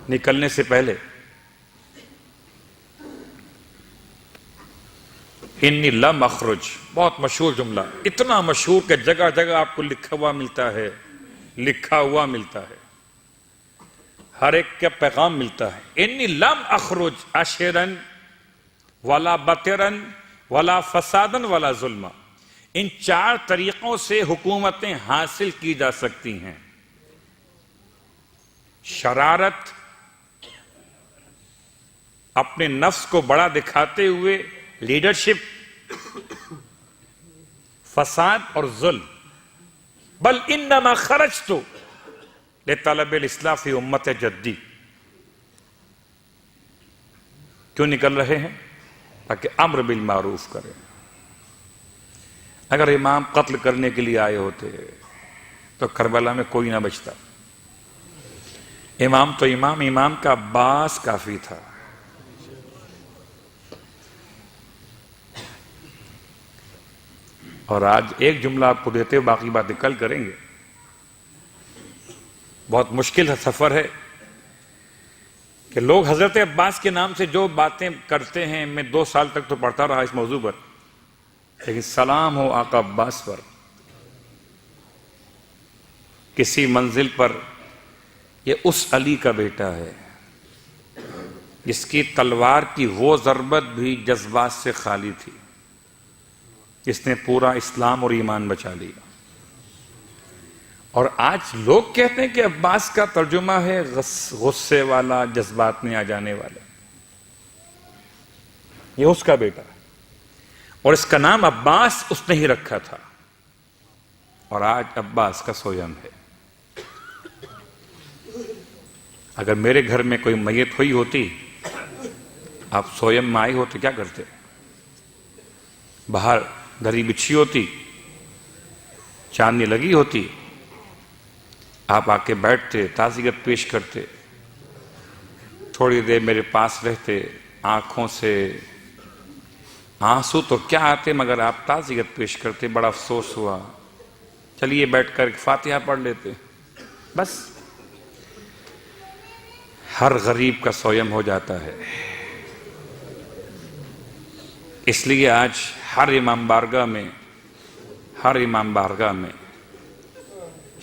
نکلنے سے پہلے انی لم اخرج، بہت مشہور جملہ، اتنا مشہور کہ جگہ جگہ آپ کو لکھا ہوا ملتا ہے، لکھا ہوا ملتا ہے، ہر ایک کا پیغام ملتا ہے۔ انی لم اخرج اشرا ولا بطرا ولا فسادا ولا ظلما، ان 4 طریقوں سے حکومتیں حاصل کی جا سکتی ہیں: شرارت، اپنے نفس کو بڑا دکھاتے ہوئے لیڈرشپ، فساد اور ظلم۔ بل انما خرجت لطلب الاصلاح فی امت جدی، کیوں نکل رہے ہیں؟ تاکہ امر بالمعروف کریں۔ اگر امام قتل کرنے کے لیے آئے ہوتے تو کربلا میں کوئی نہ بچتا۔ امام تو امام کا عباس کافی تھا۔ اور آج ایک جملہ آپ کو دیتے ہوئے باقی باتیں کل کریں گے۔ بہت مشکل سفر ہے کہ لوگ حضرت عباس کے نام سے جو باتیں کرتے ہیں، میں 2 سال تک تو پڑھتا رہا اس موضوع پر، لیکن سلام ہو آقا عباس پر، کسی منزل پر یہ اس علی کا بیٹا ہے جس کی تلوار کی وہ ضربت بھی جذبات سے خالی تھی، جس نے پورا اسلام اور ایمان بچا لیا۔ اور آج لوگ کہتے ہیں کہ عباس کا ترجمہ ہے غصے والا، جذبات میں آ جانے والا۔ یہ اس کا بیٹا ہے، اور اس کا نام عباس اس نے ہی رکھا تھا، اور آج عباس کا سویم ہے۔ اگر میرے گھر میں کوئی میت ہوئی ہوتی، آپ سویم میں آئے ہوتے، کیا کرتے؟ باہر دری بچھی ہوتی، چاندنی لگی ہوتی، آپ آ کے بیٹھتے، تعزیت پیش کرتے، تھوڑی دیر میرے پاس رہتے، آنکھوں سے آنسو تو کیا آتے مگر آپ تعزیت پیش کرتے، بڑا افسوس ہوا، چلیے بیٹھ کر فاتحہ پڑھ لیتے، بس۔ ہر غریب کا سویم ہو جاتا ہے۔ اس لیے آج ہر امام بارگاہ میں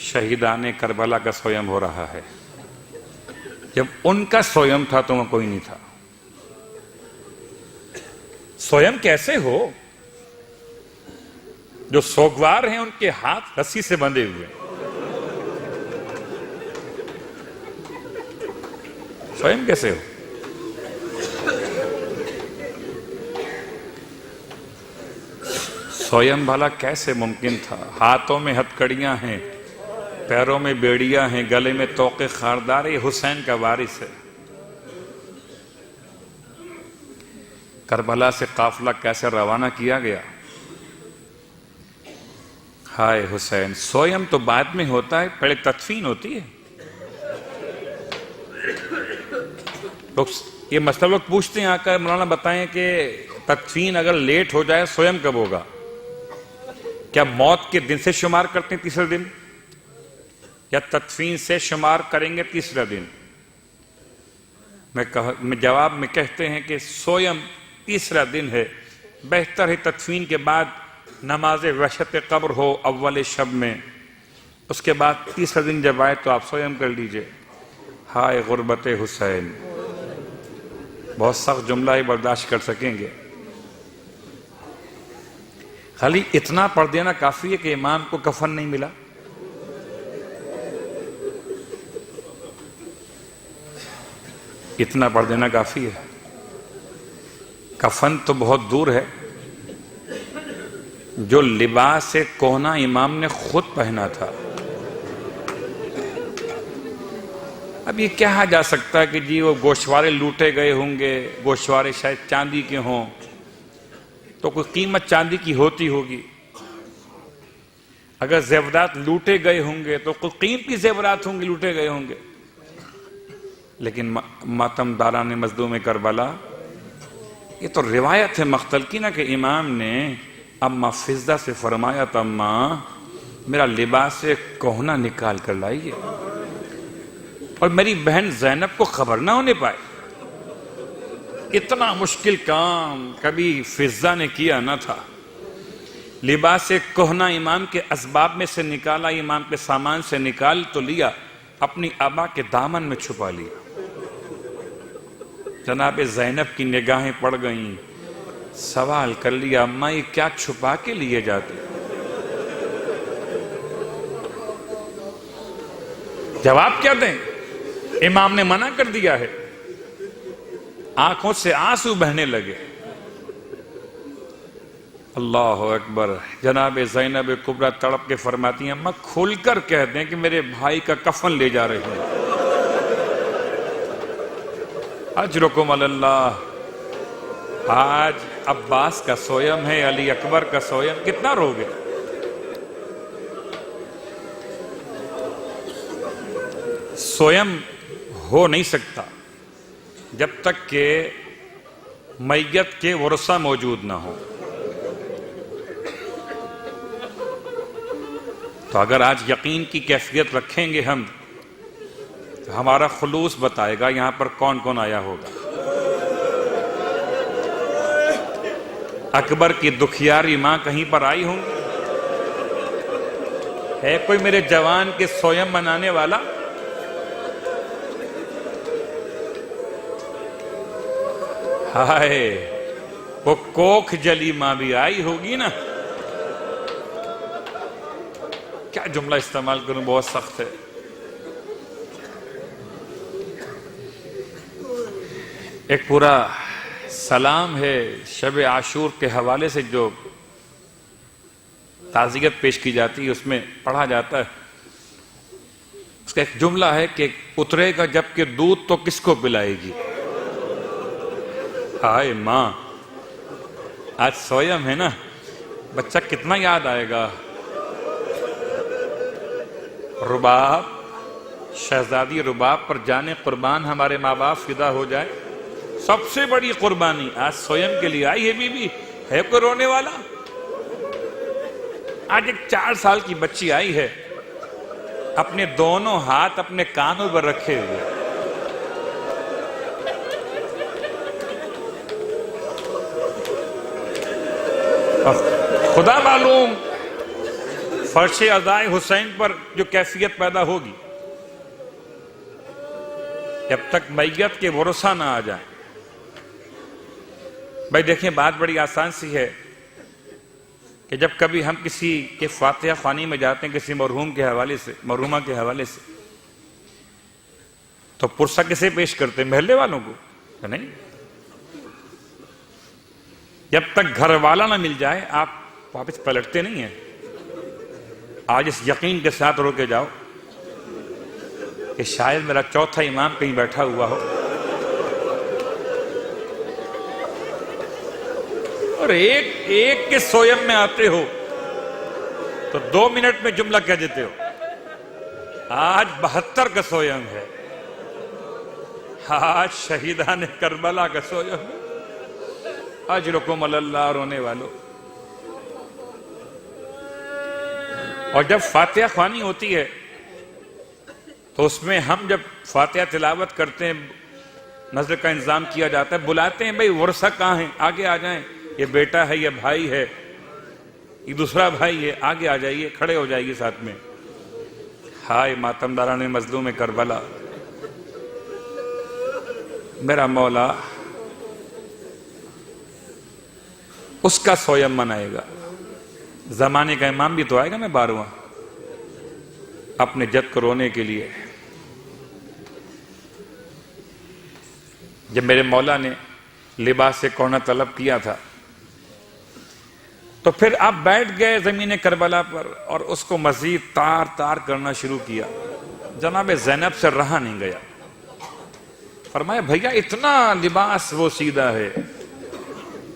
شہیدان کربلا کا سویم ہو رہا ہے۔ جب ان کا سویم تھا تو وہ کوئی نہیں تھا۔ سویم کیسے ہو؟ جو سوگوار ہیں ان کے ہاتھ رسی سے بندھے ہوئے، سویم کیسے ہو؟ سویم بھلا کیسے ممکن تھا؟ ہاتھوں میں ہتھکڑیاں ہیں، پیروں میں بیڑیاں ہیں، گلے میں طوق خاردار، یہ حسین کا وارث ہے۔ کربلا سے قافلہ کیسے روانہ کیا گیا؟ ہائے حسین! سویم تو بعد میں ہوتا ہے، پہلے تدفین ہوتی ہے۔ لوگ یہ مسئلہ لوگ پوچھتے ہیں، آ کر مولانا بتائیں کہ تدفین اگر لیٹ ہو جائے سویم کب ہوگا؟ کیا موت کے دن سے شمار کرتے ہیں 3رے دن، یا تدفین سے شمار کریں گے 3را دن؟ میں جواب میں کہتے ہیں کہ سویم 3را دن ہے۔ بہتر ہے تدفین کے بعد نماز وحشت قبر ہو اول شب میں، اس کے بعد 3را دن جب آئے تو آپ سویم کر لیجئے۔ ہائے غربت حسین! بہت سخت جملہ ہی برداشت کر سکیں گے۔ خالی اتنا پڑھ دینا کافی ہے کہ امام کو کفن نہیں ملا۔ اتنا پڑھ دینا کافی ہے۔ کفن تو بہت دور ہے، جو لباس کہنا امام نے خود پہنا تھا۔ اب یہ کہا جا سکتا ہے کہ جی وہ گوشوارے لوٹے گئے ہوں گے، گوشوارے شاید چاندی کے ہوں، تو کوئی قیمت چاندی کی ہوتی ہوگی۔ اگر زیورات لوٹے گئے ہوں گے تو کوئی قیمتی زیورات ہوں گے، لوٹے گئے ہوں گے۔ لیکن ماتم داران مظلوم کربلا، یہ تو روایت ہے مقتل کی نا، کہ امام نے اما فضہ سے فرمایا تھا، اماں میرا لباس کہنا نکال کر لائیے، اور میری بہن زینب کو خبر نہ ہونے پائے. اتنا مشکل کام کبھی فضہ نے کیا نہ تھا. لباس کہنا امام کے اسباب میں سے نکالا، امام کے سامان سے نکال تو لیا، اپنی آبا کے دامن میں چھپا لیا. جناب زینب کی نگاہیں پڑ گئیں، سوال کر لیا، اماں یہ کیا چھپا کے لیے جاتے؟ جواب کیا دیں؟ امام نے منع کر دیا ہے. آنکھوں سے آنسو بہنے لگے. اللہ اکبر. جناب زینب کبریٰ تڑپ کے فرماتی ہیں، اماں کھول کر کہہ دیں کہ میرے بھائی کا کفن لے جا رہے ہیں. اجرکم علی اللہ. آج عباس کا سویم ہے، علی اکبر کا سویم، کتنا رو گے؟ سویم ہو نہیں سکتا جب تک کہ میت کے ورثہ موجود نہ ہو. تو اگر آج یقین کی کیفیت رکھیں گے ہم، تو ہمارا خلوص بتائے گا یہاں پر کون کون آیا ہوگا. اکبر کی دکھیاری ماں کہیں پر آئی ہوں؟ ہے کوئی میرے جوان کے سویم منانے والا؟ ہائے، وہ کوکھ جلی ماں بھی آئی ہوگی نا. کیا جملہ استعمال کروں، بہت سخت ہے. ایک پورا سلام ہے شب عاشور کے حوالے سے جو تعزیت پیش کی جاتی ہے، اس میں پڑھا جاتا ہے. اس کا ایک جملہ ہے کہ اترے گا جب کہ دودھ تو کس کو پلائے گی. ہائے ماں، آج سویم ہے نا، بچہ کتنا یاد آئے گا. رباب، شہزادی رباب پر جانے قربان ہمارے ماں باپ فدا ہو جائے. سب سے بڑی قربانی آج سویم کے لیے آئی ہے. بی بی ہے کوئی رونے والا؟ آج ایک 4 سال کی بچی آئی ہے، اپنے دونوں ہاتھ اپنے کانوں پر رکھے ہوئے. خدا معلوم فرش عزائے حسین پر جو کیفیت پیدا ہوگی جب تک میت کے ورثہ نہ آ جائیں. بھائی دیکھیں، بات بڑی آسان سی ہے کہ جب کبھی ہم کسی کے فاتحہ خوانی میں جاتے ہیں کسی مرحوم کے حوالے سے، مرحومہ کے حوالے سے، تو پرسہ کسے پیش کرتے ہیں؟ محلے والوں کو نہیں. جب تک گھر والا نہ مل جائے آپ واپس پلٹتے نہیں ہیں. آج اس یقین کے ساتھ رو کے جاؤ کہ شاید میرا چوتھا امام کہیں بیٹھا ہوا ہو اور ایک کے سویم میں آتے ہو تو 2 منٹ میں جملہ کہہ دیتے ہو. آج 72 کا سویم ہے، آج شہیدان کربلا کا سویم ہے. اجرکم علی اللہ. رونے والوں، اور جب فاتحہ خوانی ہوتی ہے تو اس میں ہم جب فاتحہ تلاوت کرتے ہیں، نظر کا انتظام کیا جاتا ہے، بلاتے ہیں بھئی ورثہ کہاں ہیں، آگے آ جائیں، یہ بیٹا ہے، یہ بھائی ہے، یہ دوسرا بھائی ہے، آگے آ جائیے، کھڑے ہو جائیے ساتھ میں. ہائے ماتمداران مظلوم کربلا، میرا مولا اس کا سویم منائے گا. زمانے کا امام بھی تو آئے گا نا 12واں، اپنے جد کو رونے کے لیے. جب میرے مولا نے لباس سے کونا طلب کیا تھا تو پھر آپ بیٹھ گئے زمین کربلا پر اور اس کو مزید تار تار کرنا شروع کیا. جناب زینب سے رہا نہیں گیا. فرمایا بھیا اتنا لباس وہ سیدھا ہے،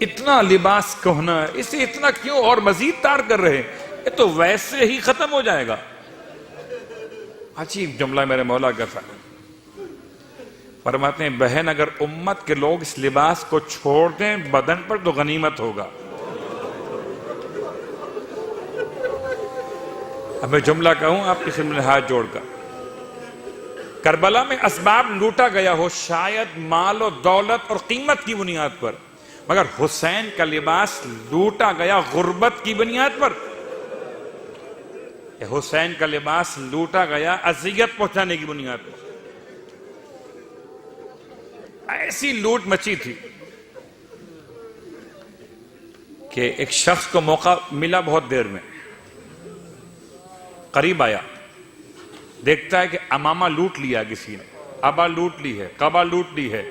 اتنا لباس کہنا ہے، اسے اتنا کیوں اور مزید تار کر رہے ہیں؟ یہ تو ویسے ہی ختم ہو جائے گا. عجیب جملہ میرے مولا کا تھا. فرماتے ہیں بہن اگر امت کے لوگ اس لباس کو چھوڑ دیں بدن پر تو غنیمت ہوگا. اب میں جملہ کہوں آپ کسی میں ہاتھ جوڑ کر کربلا میں اسباب لوٹا گیا ہو شاید مال و دولت اور قیمت کی بنیاد پر، مگر حسین کا لباس لوٹا گیا غربت کی بنیاد پر. حسین کا لباس لوٹا گیا اذیت پہنچانے کی بنیاد پر. ایسی لوٹ مچی تھی کہ ایک شخص کو موقع ملا بہت دیر میں، قریب آیا، دیکھتا ہے کہ امامہ لوٹ لیا کسی نے، ابا لوٹ لی ہے، قبا لوٹ لی ہے،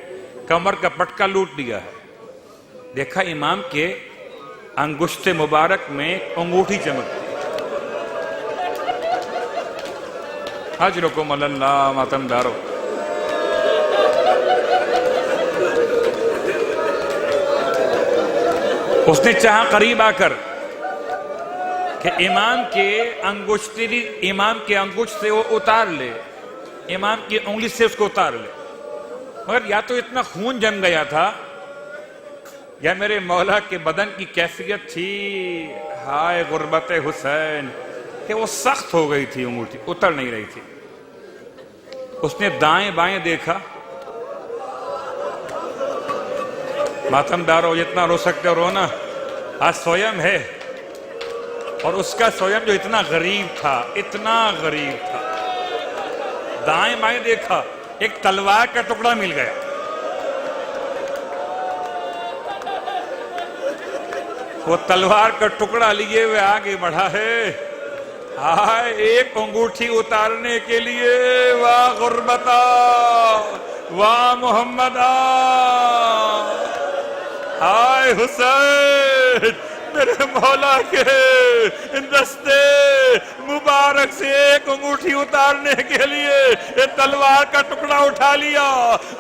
کمر کا پٹکا لوٹ لیا ہے. دیکھا امام کے انگشت مبارک میں انگوٹھی چمکتی. اجرکم اللہ ماتم دارو. اس نے چاہا قریب آ کر کہ امام کے انگشت سے وہ اتار لے، امام کی انگلی سے اس کو اتار لے، مگر یا تو اتنا خون جم گیا تھا یا میرے مولا کے بدن کی کیفیت تھی ہائے غربت حسین کہ وہ سخت ہو گئی تھی، انگوٹھی اتر نہیں رہی تھی. اس نے دائیں بائیں دیکھا. ماتم دارو جتنا رو سکتے ہو رونا، آج سویم ہے، اور اس کا سویم جو اتنا غریب تھا، اتنا غریب تھا. دائیں بائیں دیکھا، ایک تلوار کا ٹکڑا مل گیا. وہ تلوار کا ٹکڑا لیے ہوئے آگے بڑھا ہے. ہائے ایک انگوٹھی اتارنے کے لیے واہ غربتا واہ محمدہ. ہائے حسین میرے مولا کے دستے مبارک سے ایک انگوٹھی اتارنے کے لیے یہ تلوار کا ٹکڑا اٹھا لیا.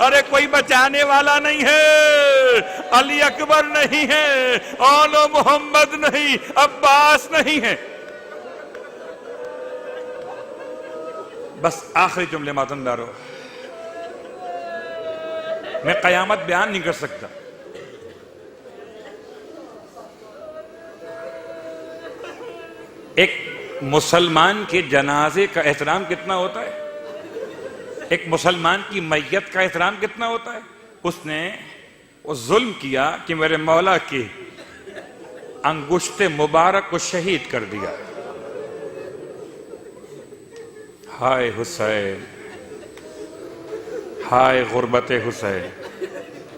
ارے کوئی بچانے والا نہیں ہے، علی اکبر نہیں ہے، آل محمد نہیں، عباس نہیں ہے. بس آخری جملے ماتم دارو، میں قیامت بیان نہیں کر سکتا. ایک مسلمان کے جنازے کا احترام کتنا ہوتا ہے، ایک مسلمان کی میت کا احترام کتنا ہوتا ہے. اس نے وہ ظلم کیا کہ میرے مولا کی انگشت مبارک کو شہید کر دیا. ہائے حسین، ہائے غربت حسین.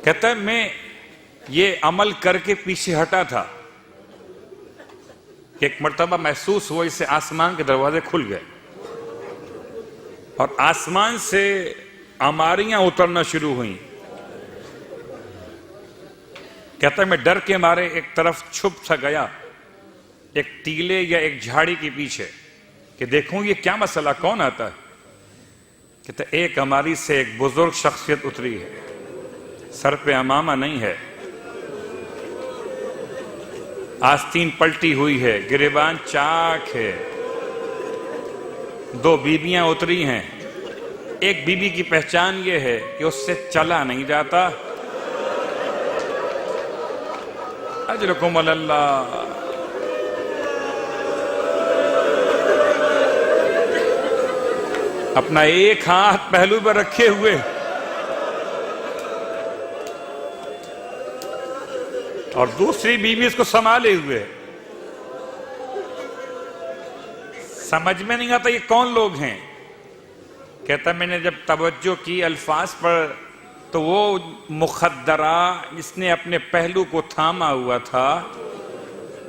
کہتا ہے میں یہ عمل کر کے پیچھے ہٹا تھا کہ ایک مرتبہ محسوس ہوا اس سے آسمان کے دروازے کھل گئے اور آسمان سے عماریاں اترنا شروع ہوئیں. کہتا ہے میں ڈر کے مارے ایک طرف چھپ سا گیا، ایک ٹیلے یا ایک جھاڑی کے پیچھے، کہ دیکھوں یہ کیا مسئلہ، کون آتا ہے. کہتا ہے ایک ہماری سے ایک بزرگ شخصیت اتری ہے، سر پہ امامہ نہیں ہے، آستین پلٹی ہوئی ہے، گریبان چاک ہے. دو بیویاں اتری ہیں. ایک بیوی کی پہچان یہ ہے کہ اس سے چلا نہیں جاتا. اجرکم اللہ. اپنا ایک ہاتھ پہلو پر رکھے ہوئے اور دوسری بیوی اس کو سنبھالے ہوئے. سمجھ میں نہیں آتا یہ کون لوگ ہیں. کہتا میں نے جب توجہ کی الفاظ پر تو وہ مخدرہ جس نے اپنے پہلو کو تھاما ہوا تھا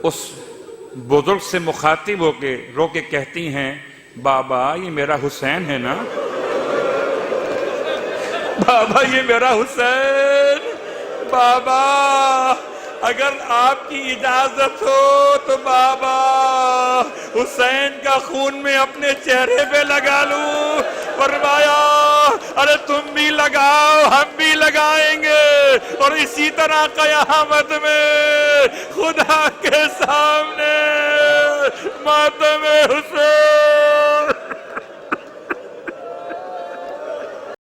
اس بزرگ سے مخاطب ہو کے رو کے کہتی ہیں بابا یہ میرا حسین ہے نا، بابا یہ میرا حسین، بابا اگر آپ کی اجازت ہو تو بابا حسین کا خون میں اپنے چہرے پہ لگا لوں. فرمایا ارے تم بھی لگاؤ ہم بھی لگائیں گے، اور اسی طرح قیامت میں خدا کے سامنے ماتم حسین